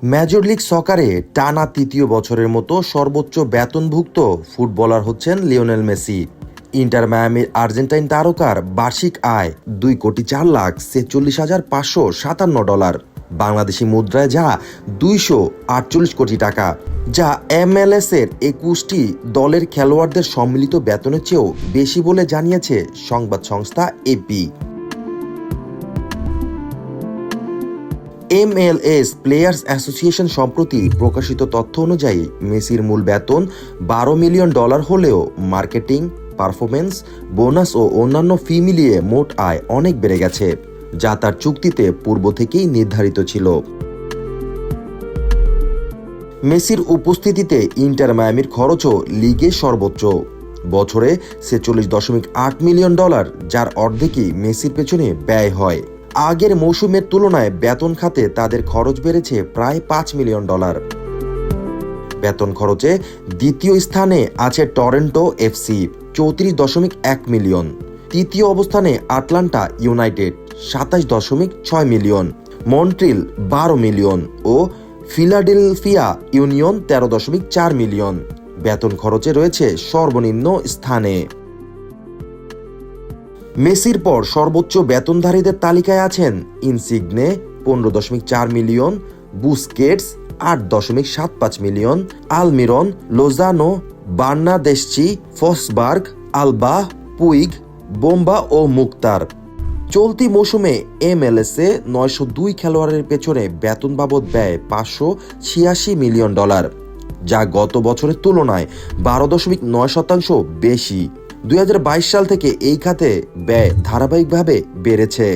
Major league সকারে টানা তৃতীয় বছরের মতো সর্বোচ্চ বেতনভুক্ত ফুটবলার হচ্ছেন লিওনেল মেসি। ইন্টার মায়ামির আর্জেন্টাইন তারকার বার্ষিক আয় $2,04,557, বাংলাদেশি মুদ্রায় যা 248 কোটি টাকা, যা MLS এর 21টি দলের খেলোয়াড়দের সম্মিলিত বেতনের চেয়েও বেশি বলে জানিয়েছে সংবাদ সংস্থা এপি। MLS প্লেয়ার্স অ্যাসোসিয়েশন সম্প্রতি প্রকাশিত তথ্য অনুযায়ী মেসির মূল বেতন $12 মিলিয়ন হলেও মার্কেটিং, পারফরমেন্স, বোনাস ও অন্যান্য ফি মিলিয়ে মোট আয় অনেক বেড়ে গেছে, যা তার চুক্তিতে পূর্ব থেকেই নির্ধারিত ছিল। মেসির উপস্থিতিতে ইন্টার মায়ামির খরচও লিগে সর্বোচ্চ, বছরে $46.8 মিলিয়ন, যার অর্ধেকই মেসির পেছনে ব্যয় হয়। আগের মৌসুমের তুলনায় বেতন খাতে তাদের খরচ বেড়েছে প্রায় $5 মিলিয়ন। বেতন খরচে দ্বিতীয় স্থানে আছে টরন্টো এফসি, $34.1 মিলিয়ন। তৃতীয় অবস্থানে Atlanta United, $27.6 million, Montreal $12 million ও ফিলাডেলফিয়া ইউনিয়ন $13.4 মিলিয়ন বেতন খরচে রয়েছে সর্বনিম্ন স্থানে। মেসির পর সর্বোচ্চ বেতনধারীদের তালিকায় আছেন Insigne $15.4 million, Busquets $8.75 million, Almiron, Lozano, Bernardeschi, Forsberg, Alba, Puig, বোম্বা ও মুক্তার। চলতি মৌসুমে MLS-এ 902 খেলোয়াড়ের পেছনে বেতন বাবদ ব্যয় $586 মিলিয়ন, যা গত বছরের তুলনায় 12.9% বেশি। 2022 সাল থেকে এই খাতে ব্যয় ধারাবাহিকভাবে বেড়েছে।